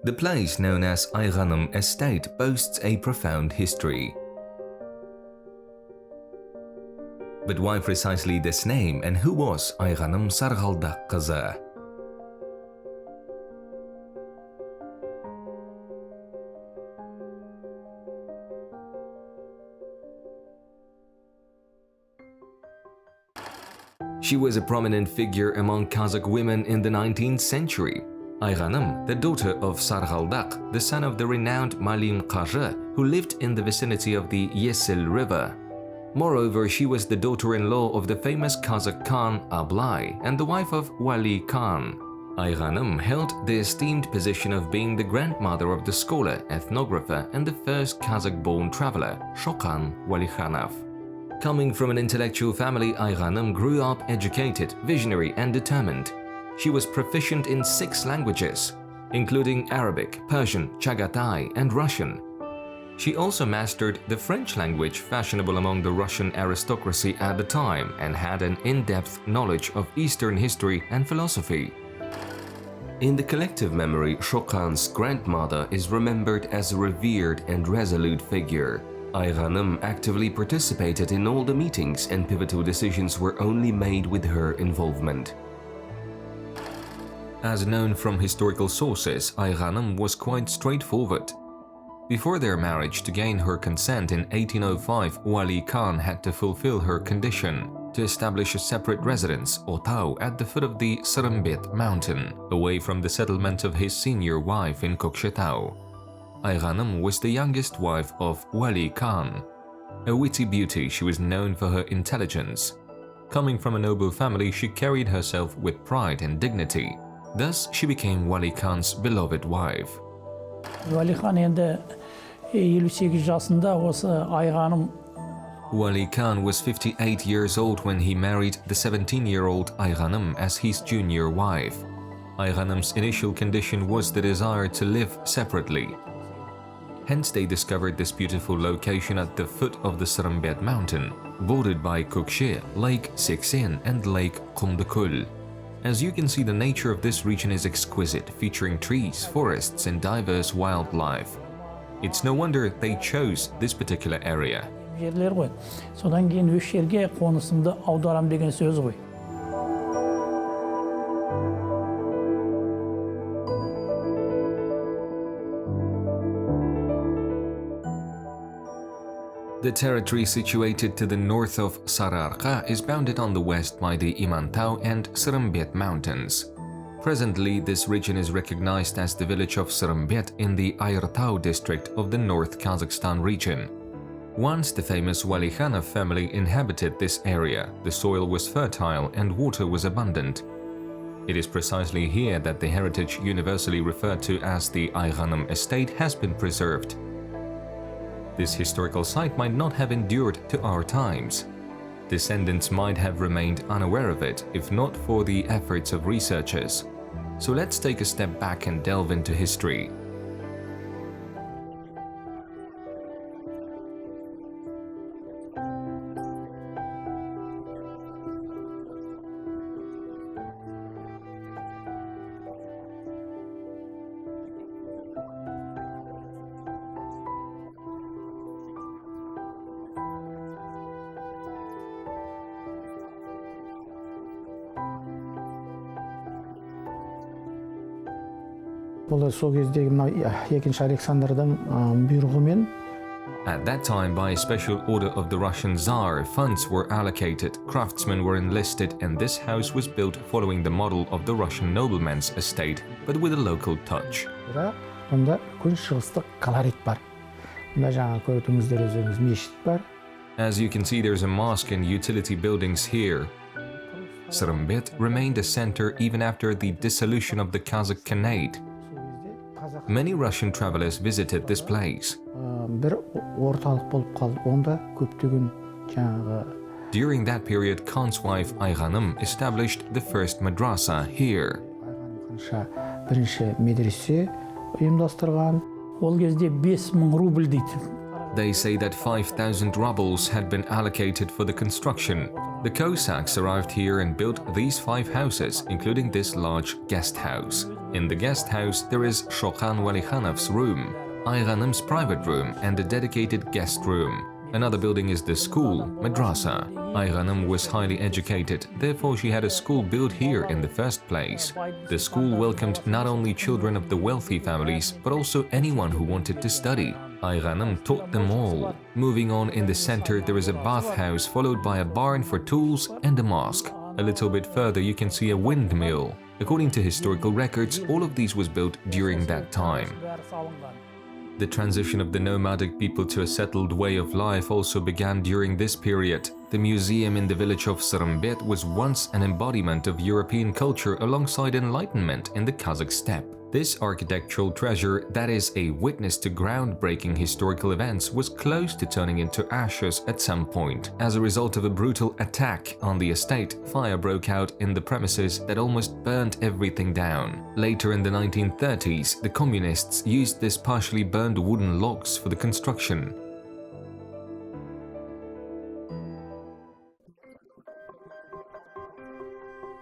The place known as Aighanym estate boasts a profound history. But why precisely this name, and who was Aighanym Sarghaldak kızı? She was a prominent figure among Kazakh women in the 19th century. Aighanym, the daughter of Sarghaldak, the son of the renowned Malim Qazı, who lived in the vicinity of the Yesil River. Moreover, she was the daughter-in-law of the famous Kazakh Khan Ablay and the wife of Wali Khan. Aighanym held the esteemed position of being the grandmother of the scholar, ethnographer, and the first Kazakh-born traveler, Shokan Walikhanov. Coming from an intellectual family, Aighanym grew up educated, visionary, and determined. She was proficient in 6 languages, including Arabic, Persian, Chagatai, and Russian. She also mastered the French language, fashionable among the Russian aristocracy at the time, and had an in-depth knowledge of Eastern history and philosophy. In the collective memory, Shokan's grandmother is remembered as a revered and resolute figure. Aighanym actively participated in all the meetings, and pivotal decisions were only made with her involvement. As known from historical sources, Aighanym was quite straightforward. Before their marriage, to gain her consent in 1805, Wali Khan had to fulfill her condition to establish a separate residence, Otau, at the foot of the Sırımbet mountain, away from the settlement of his senior wife in Kokshetau. Aighanym was the youngest wife of Wali Khan. A witty beauty, she was known for her intelligence. Coming from a noble family, she carried herself with pride and dignity. Thus, she became Wali Khan's beloved wife. Wali Khan endi 58 yaşında olsa Aighanym. Wali Khan was 58 years old when he married the 17-year-old Aighanym as his junior wife. Aighanym's initial condition was the desire to live separately. Hence, they discovered this beautiful location at the foot of the Sırımbet mountain, bordered by Kukşe, Lake Seksen, and Lake Kumdukul. As you can see, the nature of this region is exquisite, featuring trees, forests, and diverse wildlife. It's no wonder they chose this particular area. Yerler koy. Sodan keyin o'sha yerga qo'nishimni avdaram degan so'z qo'y. The territory situated to the north of Sarıarka is bounded on the west by the İmantau and Sırımbet mountains. Presently, this region is recognized as the village of Sırımbet in the Ayrtau district of the North Kazakhstan region. Once the famous Walikhanov family inhabited this area, the soil was fertile and water was abundant. It is precisely here that the heritage universally referred to as the Aighanym estate has been preserved. This historical site might not have endured to our times. Descendants might have remained unaware of it if not for the efforts of researchers. So let's take a step back and delve into history. Бұл сол кездегі мына екінші Александрдың бұйрығымен. At that time, by a special order of the Russian Tsar, funds were allocated, craftsmen were enlisted, and this house was built following the model of the Russian nobleman's estate, but with a local touch. Онда үлкен шығыстық колорит бар. Мына жаңа көрдіңіздер өзіңіз мешіт бар. As you can see, there's a mosque and utility buildings here. Sırımbet remained a center even after the dissolution of the Kazakh Khanate. Many Russian travelers visited this place. During that period, Khan's wife Aighanym established the first madrasa here. They say that 5,000 rubles had been allocated for the construction. The Cossacks arrived here and built these 5 houses, including this large guest house. In the guest house, there is Shokhan Walikhanov's room, Aighanym's private room, and a dedicated guest room. Another building is the school, madrasa. Aighanym was highly educated, therefore she had a school built here in the first place. The school welcomed not only children of the wealthy families, but also anyone who wanted to study. Aighanym taught them all. Moving on, in the center there is a bathhouse followed by a barn for tools and a mosque. A little bit further you can see a windmill. According to historical records, all of these was built during that time. The transition of the nomadic people to a settled way of life also began during this period. The museum in the village of Srembet was once an embodiment of European culture alongside enlightenment in the Kazakh steppe. This architectural treasure, that is a witness to groundbreaking historical events, was close to turning into ashes at some point. As a result of a brutal attack on the estate, fire broke out in the premises that almost burned everything down. Later in the 1930s, the communists used this partially burned wooden logs for the construction.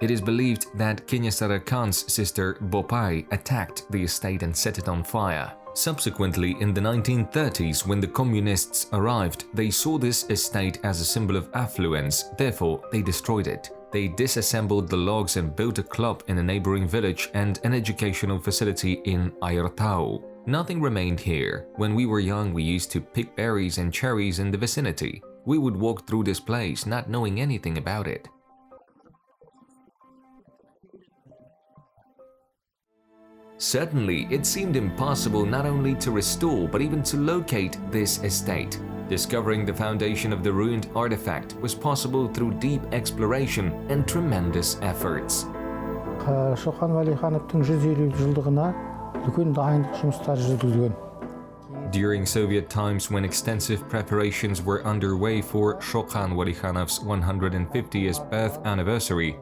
It is believed that Kenyasara Khan's sister Bopai attacked the estate and set it on fire. Subsequently, in the 1930s, when the communists arrived, they saw this estate as a symbol of affluence, therefore they destroyed it. They disassembled the logs and built a club in a neighboring village and an educational facility in Ayartau. Nothing remained here. When we were young, we used to pick berries and cherries in the vicinity. We would walk through this place, not knowing anything about it. Certainly, it seemed impossible not only to restore but even to locate this estate. Discovering the foundation of the ruined artifact was possible through deep exploration and tremendous efforts. Шоқан Уәлихановтың 150 жылдығына үлкен дайындық жұмыстары жүргізілген. During Soviet times, when extensive preparations were underway for Shokhan Walikhanov's 150th birth anniversary,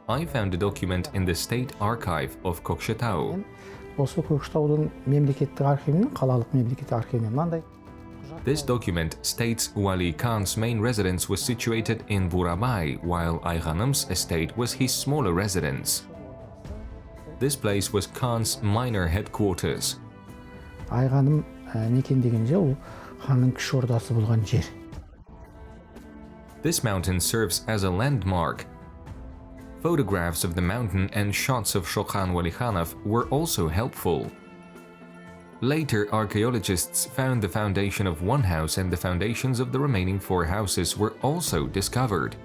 I found a document in the State Archive of Kokshetau. This document states Wali Khan's main residence was situated in Burabay, while Aighanym's estate was his smaller residence. This place was Khan's minor headquarters. Aighanym мекендеген жер ол ханның кіші ордасы болған жер. This mountain serves as a landmark. Photographs of the mountain and shots of Shokhan Walikhanov were also helpful. Later, archaeologists found the foundation of one house and the foundations of the remaining 4 houses were also discovered.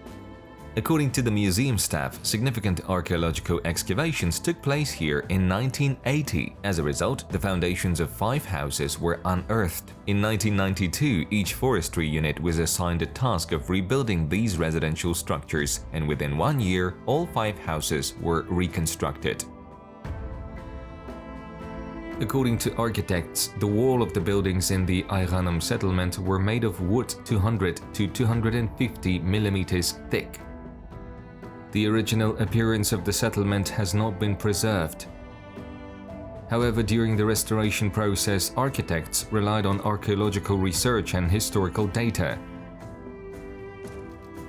According to the museum staff, significant archaeological excavations took place here in 1980. As a result, the foundations of 5 houses were unearthed. In 1992, each forestry unit was assigned a task of rebuilding these residential structures, and within 1 year, all 5 houses were reconstructed. According to architects, the wall of the buildings in the Aighanym settlement were made of wood 200 to 250 millimeters thick. The original appearance of the settlement has not been preserved. However, during the restoration process, architects relied on archaeological research and historical data.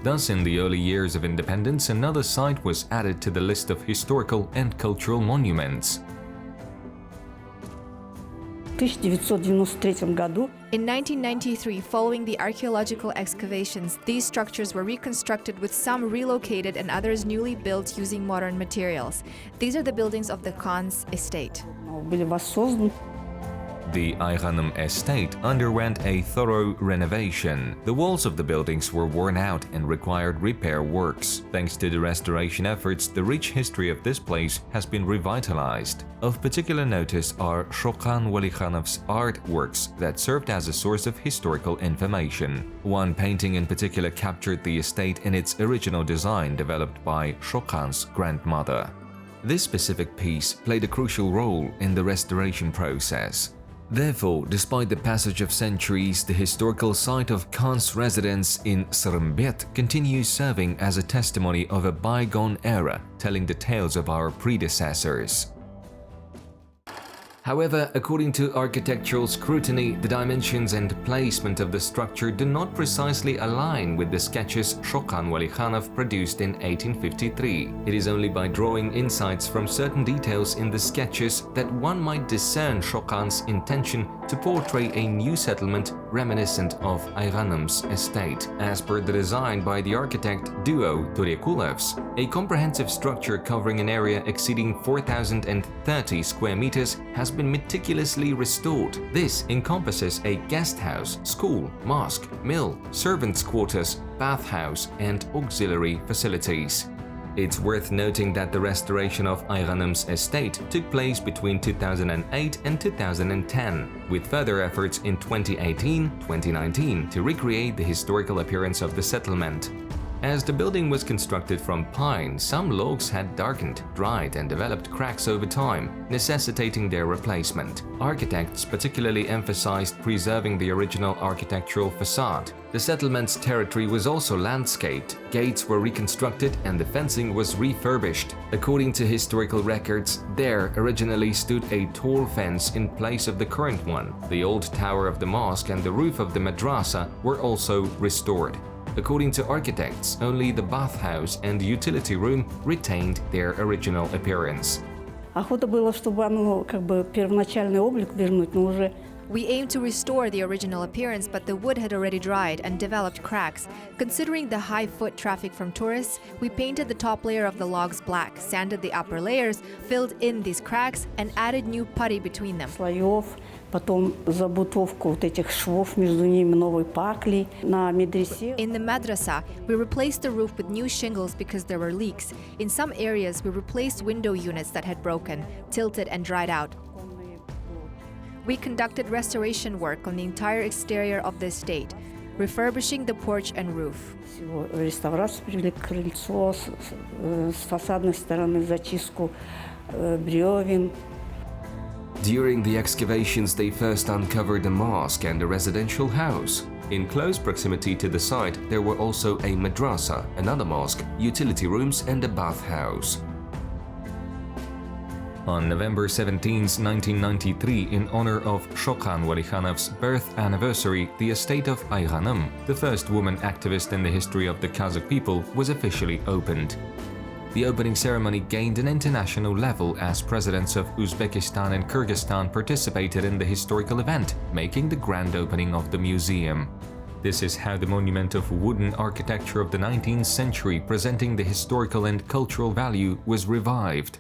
Thus, in the early years of independence, another site was added to the list of historical and cultural monuments. In 1993, following the archaeological excavations, these structures were reconstructed with some relocated and others newly built using modern materials. These are the buildings of the Khan's estate. The Aighanym estate underwent a thorough renovation. The walls of the buildings were worn out and required repair works. Thanks to the restoration efforts, the rich history of this place has been revitalized. Of particular notice are Shokhan Walikhanov's artworks that served as a source of historical information. One painting in particular captured the estate in its original design developed by Shokhan's grandmother. This specific piece played a crucial role in the restoration process. Therefore, despite the passage of centuries, the historical site of Khan's residence in Srembet continues serving as a testimony of a bygone era, telling the tales of our predecessors. However, according to architectural scrutiny, the dimensions and placement of the structure do not precisely align with the sketches Shokan Walikhanov produced in 1853. It is only by drawing insights from certain details in the sketches that one might discern Shokan's intention to portray a new settlement reminiscent of Aighanym's estate. As per the design by the architect duo Turekulovs, a comprehensive structure covering an area exceeding 4,030 square meters has been meticulously restored. This encompasses a guest house, school, mosque, mill, servants' quarters, bathhouse, and auxiliary facilities. It's worth noting that the restoration of Aighanym's estate took place between 2008 and 2010, with further efforts in 2018-2019 to recreate the historical appearance of the settlement. As the building was constructed from pine, some logs had darkened, dried, and developed cracks over time, necessitating their replacement. Architects particularly emphasized preserving the original architectural facade. The settlement's territory was also landscaped, gates were reconstructed, and the fencing was refurbished. According to historical records, there originally stood a tall fence in place of the current one. The old tower of the mosque and the roof of the madrasa were also restored. According to architects, only the bathhouse and utility room retained their original appearance. Охота было, чтобы оно как бы первоначальный облик вернуть, но уже We aimed to restore the original appearance, but the wood had already dried and developed cracks. Considering the high foot traffic from tourists, we painted the top layer of the logs black, sanded the upper layers, filled in these cracks, and added new putty between them. слоев, потом забутовку вот этих швов между ними новой пакли на медресе. In the madrasa, we replaced the roof with new shingles because there were leaks. In some areas, we replaced window units that had broken, tilted, and dried out. We conducted restoration work on the entire exterior of the estate, refurbishing the porch and roof. Всего реставрацию привели крыльцо с фасадной стороны, зачистку бревен. During the excavations, they first uncovered a mosque and a residential house. In close proximity to the site, there were also a madrasa, another mosque, utility rooms, and a bathhouse. On November 17, 1993, in honor of Shokan Walikhanov's birth anniversary, the estate of Aighanym, the first woman activist in the history of the Kazakh people, was officially opened. The opening ceremony gained an international level as presidents of Uzbekistan and Kyrgyzstan participated in the historical event, making the grand opening of the museum. This is how the monument of wooden architecture of the 19th century, presenting the historical and cultural value, was revived.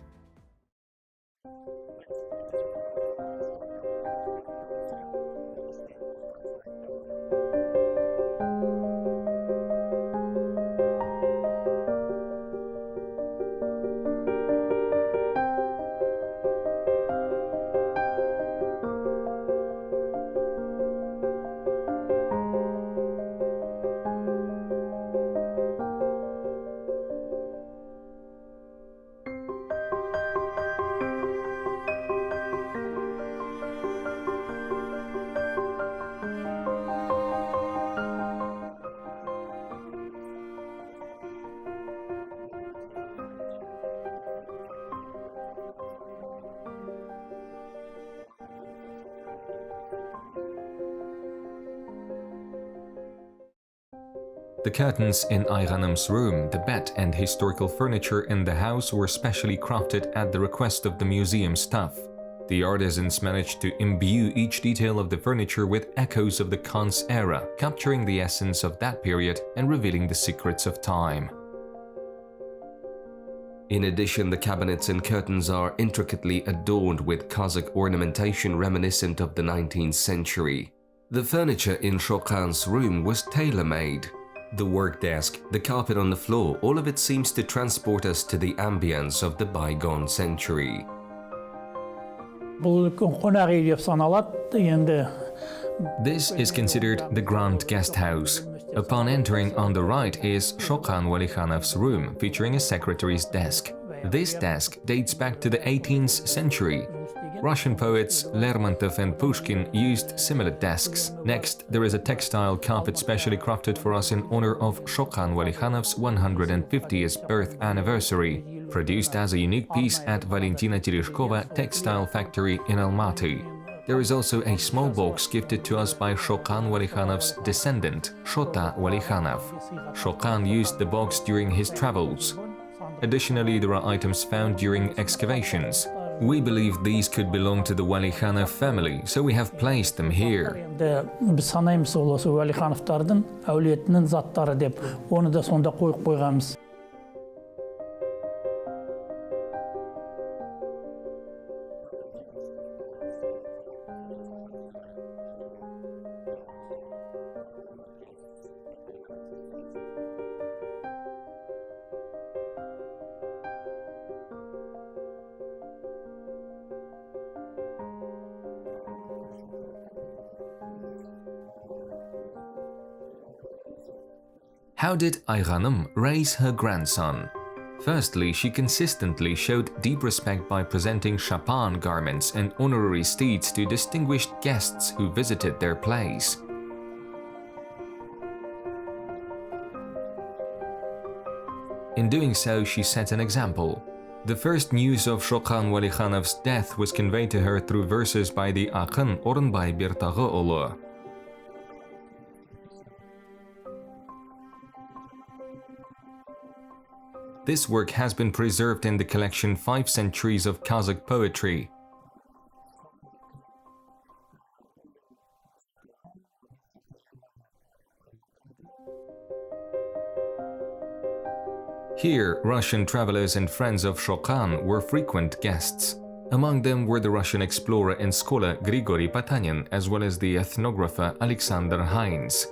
The curtains in Aighanym's room, the bed and historical furniture in the house were specially crafted at the request of the museum staff. The artisans managed to imbue each detail of the furniture with echoes of the Khan's era, capturing the essence of that period and revealing the secrets of time. In addition, the cabinets and curtains are intricately adorned with Kazakh ornamentation reminiscent of the 19th century. The furniture in Shokan's room was tailor-made. The work desk, the carpet on the floor, all of it seems to transport us to the ambience of the bygone century. This is considered the Grand Guest House. Upon entering, on the right is Shokan Walikhanov's room, featuring a secretary's desk. This desk dates back to the 18th century. Russian poets Lermontov and Pushkin used similar desks. Next, there is a textile carpet specially crafted for us in honor of Shokan Walikhanov's 150th birth anniversary. produced as a unique piece at Valentina Tereshkova textile factory in Almaty. There is also a small box gifted to us by Shokan Walikhanov's descendant, Shota Walikhanov. Shokan used the box during his travels. Additionally, there are items found during excavations. We believe these could belong to the Walikhanov family, so we have placed them here. Biz sanaymiz olası Valikhanovtardın әулетінің заттары деп, оны да сонда қойып қойғанбыз. How did Aighanym raise her grandson? Firstly, she consistently showed deep respect by presenting shapan garments and honorary steeds to distinguished guests who visited their place. In doing so, she set an example. The first news of Shokan Walikhanov's death was conveyed to her through verses by the Akın Orunbay Bertağıoğlu. This work has been preserved in the collection 5 Centuries of Kazakh Poetry. Here, Russian travelers and friends of Shokan were frequent guests. Among them were the Russian explorer and scholar Grigory Patanin, as well as the ethnographer Alexander Heinz.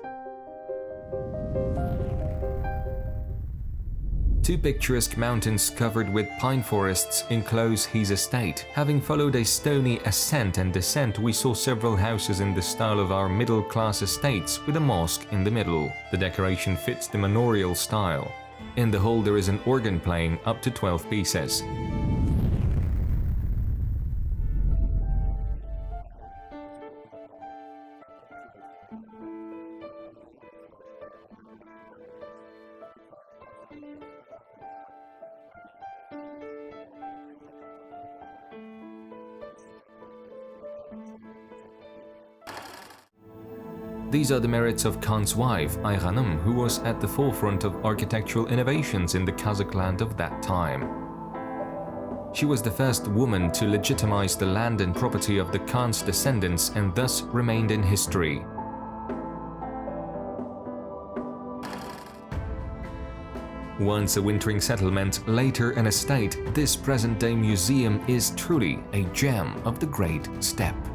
2 picturesque mountains covered with pine forests enclose his estate. Having followed a stony ascent and descent, we saw several houses in the style of our middle-class estates, with a mosque in the middle. The decoration fits the manorial style. In the hall there is an organ playing up to 12 pieces. These are the merits of Khan's wife, Aighanym, who was at the forefront of architectural innovations in the Kazakh land of that time. She was the first woman to legitimize the land and property of the Khan's descendants and thus remained in history. Once a wintering settlement, later an estate, this present-day museum is truly a gem of the Great Steppe.